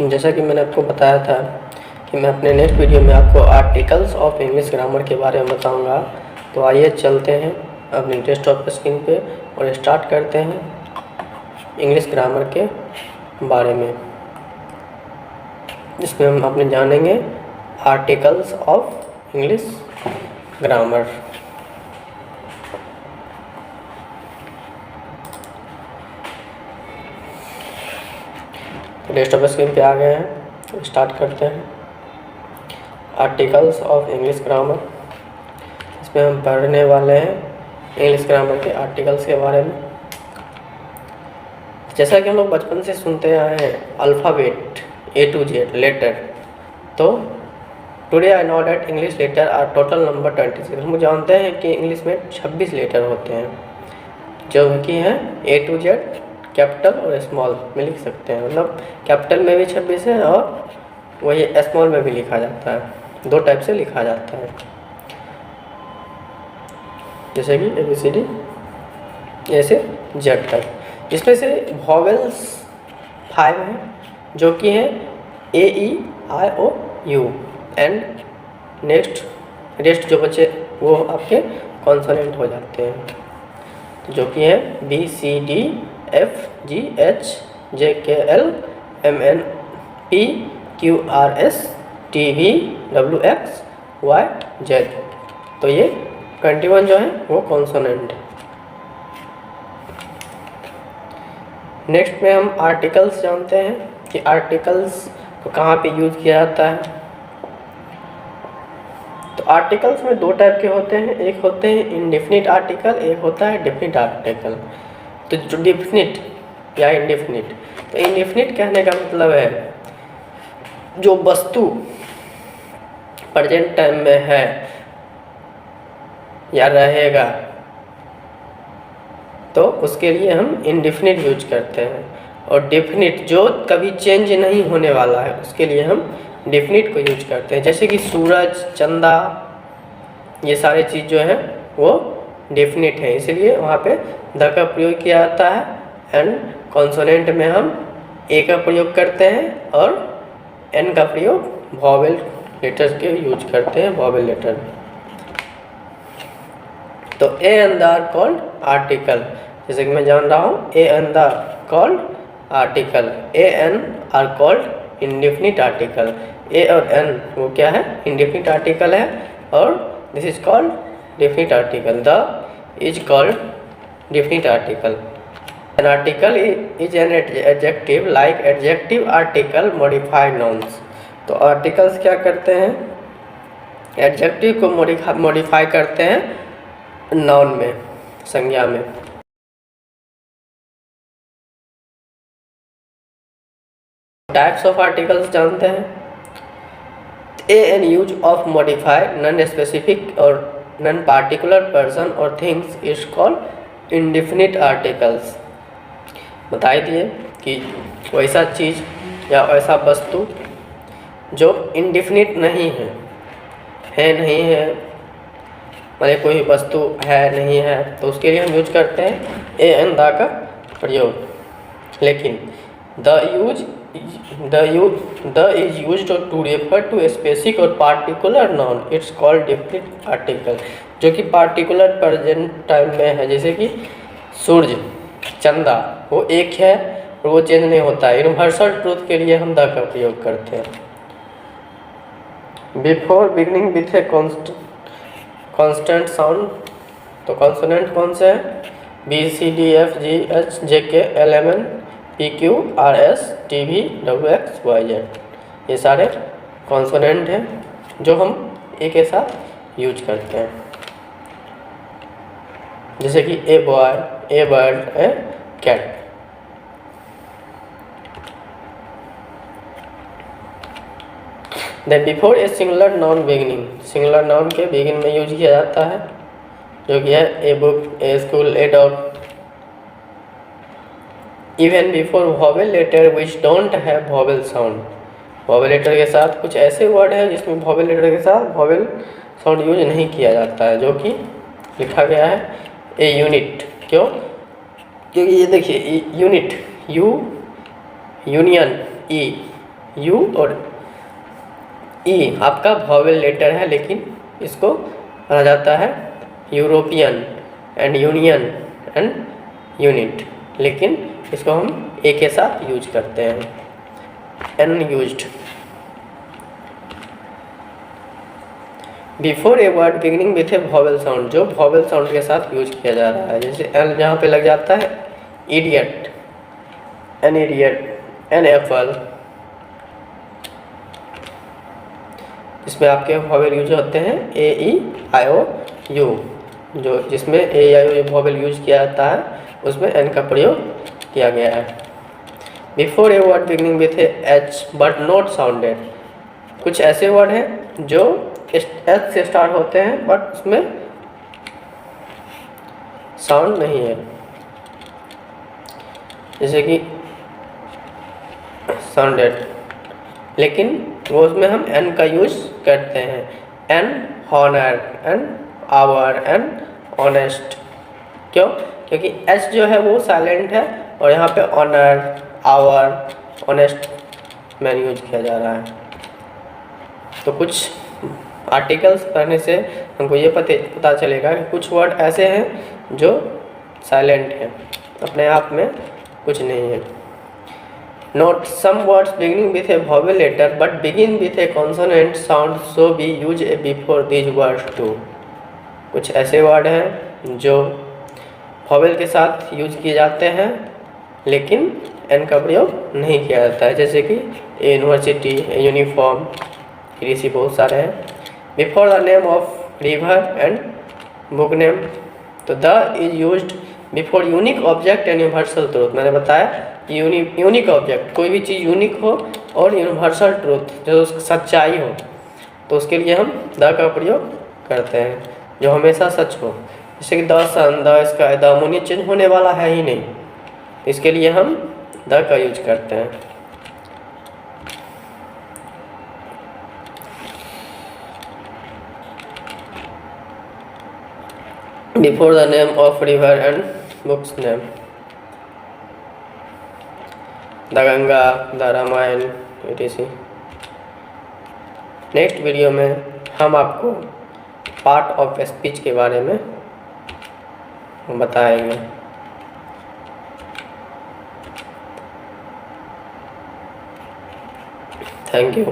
जैसा कि मैंने आपको बताया था कि मैं अपने नेक्स्ट वीडियो में आपको आर्टिकल्स ऑफ इंग्लिश ग्रामर के बारे में बताऊंगा। तो आइए चलते हैं अपनी डेस्कटॉप स्क्रीन पे और स्टार्ट करते हैं इंग्लिश ग्रामर के बारे में, जिसमें हम अपने जानेंगे आर्टिकल्स ऑफ इंग्लिश ग्रामर। तो डेस्कटॉप स्क्रीन पे आ गए हैं, स्टार्ट करते हैं आर्टिकल्स ऑफ इंग्लिश ग्रामर। इसमें हम पढ़ने वाले हैं इंग्लिश ग्रामर के आर्टिकल्स के बारे में। जैसा कि हम लोग बचपन से सुनते आए हैं alphabet A to Z letter, तो today I know that English letter are total number 26। हम जानते हैं कि इंग्लिश में 26 लेटर होते हैं, जो कि हैं A to Z कैपिटल और स्मॉल में लिख सकते हैं। मतलब कैपिटल में भी 26 है और वही स्मॉल में भी लिखा जाता है, दो टाइप से लिखा जाता है, जैसे कि ABCD ऐसे Z तक। इसमें से वॉवेल्स 5 हैं, जो कि हैं AEIOU एंड नेक्स्ट रेस्ट जो बचे वो आपके कॉन्सोनेंट हो जाते हैं, जो कि हैं BCDFGHLMNPQRSTVWXYZ। तो ये 21 जो है वो कॉन्सोनेंट है। नेक्स्ट में हम आर्टिकल्स जानते हैं कि आर्टिकल्स को कहाँ पे यूज़ किया जाता है। तो आर्टिकल्स में दो टाइप के होते हैं, एक होते हैं इंडेफिनिट आर्टिकल, एक होता है डेफिनिट आर्टिकल। तो जो डेफिनिट या इंडेफिनिट, तो इंडेफिनिट कहने का मतलब है जो वस्तु प्रेजेंट टाइम में है या रहेगा, तो उसके लिए हम इंडेफिनिट यूज करते हैं। और डेफिनिट जो कभी चेंज नहीं होने वाला है, उसके लिए हम डेफिनिट को यूज करते हैं। जैसे कि सूरज, चंदा, ये सारे चीज़ जो है वो डेफिनिट है, इसलिए वहाँ पे द का प्रयोग किया जाता है। एंड कॉन्सोनेंट में हम ए का प्रयोग करते हैं और एन का प्रयोग वॉवेल लेटर्स के यूज करते हैं, वॉवेल लेटर। तो a and the are called article, जैसे कि मैं जान रहा हूँ a and the called article, a an are called indefinite article. A और एन वो क्या है, इंडेफिनिट आर्टिकल है, और this is called definite article. The is called definite article. An article is an adjective like adjective article modified nouns. तो articles क्या करते हैं, एडजेक्टिव को मॉडिफाई करते हैं नाउन में, संज्ञा में। टाइप्स ऑफ आर्टिकल्स जानते हैं। A an use of modify non specific और नॉन पार्टिकुलर पर्सन और things is called indefinite articles. बता दिए कि वैसा चीज़ या वैसा वस्तु जो इंडेफिनिट नहीं है, नहीं है, मतलब कोई वस्तु है नहीं है, तो उसके लिए हम यूज करते हैं ए एन द का प्रयोग। लेकिन the is used to refer to specific और particular noun, it's called definite article, जो कि पार्टिकुलर प्रेजेंट टाइम में है। जैसे कि सूर्य, चंदा, वो एक है और वो चेंज नहीं होता है। यूनिवर्सल ट्रूथ के लिए हम द का प्रयोग करते हैं। Before beginning with a constant sound, तो कॉन्सोनेंट कौन से हैं, BCDFGHJKLMN PQRSTVWXYZ, ये सारे कॉन्सोनेंट हैं जो हम ए के साथ यूज करते हैं। जैसे कि a boy, a bird, a cat. Then before a singular noun beginning, singular noun के बिगिन में यूज किया जाता है, जो कि है a book, a school, a dog. Even before vowel letter which don't have vowel sound, vowel letter के साथ कुछ ऐसे वर्ड हैं जिसमें वॉवेल लेटर के साथ वॉवेल साउंड यूज नहीं किया जाता है, जो कि लिखा गया है ए यूनिट। क्यों, क्योंकि ये देखिए unit, you, union, E, you और ई आपका वॉवेल लेटर है, लेकिन इसको कहा जाता है European and union and unit, लेकिन इसको हम ए के साथ यूज करते हैं, an used. Before a word beginning with a vowel sound, जो वॉवेल साउंड के साथ यूज किया जा रहा है, जैसे एल जहाँ पे लग जाता है idiot, an idiot, an apple, इसमें आपके वॉवेल यूज होते हैं ए ई आई ओ यू, जो जिसमें ए आई ओ यू वॉवेल यूज किया जाता है उसमें एन का प्रयोग किया गया है। Before a word beginning with H but not sounded, कुछ ऐसे वर्ड हैं जो एच से स्टार्ट होते हैं बट उसमें साउंड नहीं है, जैसे कि साउंडेड, लेकिन वो उसमें हम एन का यूज करते हैं, an honour, an hour, an honest. क्यों? क्योंकि एच जो है वो साइलेंट है और यहाँ पे honour, hour, honest man use किया जा रहा है। तो कुछ आर्टिकल्स पढ़ने से हमको ये पता चलेगा कि कुछ वर्ड ऐसे हैं जो साइलेंट हैं, अपने आप में कुछ नहीं है। Note some words beginning with a vowel letter but begin with a consonant sound so be use a before these words too, कुछ ऐसे वर्ड हैं जो वॉवेल के साथ यूज किए जाते हैं लेकिन एन का प्रयोग नहीं किया जाता है, जैसे कि यूनिवर्सिटी, यूनिफॉर्म, इसी बहुत सारे हैं। Before the name of river and book name, तो the is used before unique object and universal truth. मैंने बताया यूनिक ऑब्जेक्ट, कोई भी चीज़ यूनिक हो और यूनिवर्सल ट्रूथ जो सच्चाई हो, तो उसके लिए हम द का प्रयोग करते हैं, जो हमेशा सच हो, जैसे कि the sun, the sky, the moon, ये चेंज होने वाला है ही नहीं, इसके लिए हम द का यूज करते हैं। Before the name of river and books name, the Ganga, the Ramayana, etc। Next video में हम आपको पार्ट ऑफ स्पीच के बारे में बताएंगे। Thank you.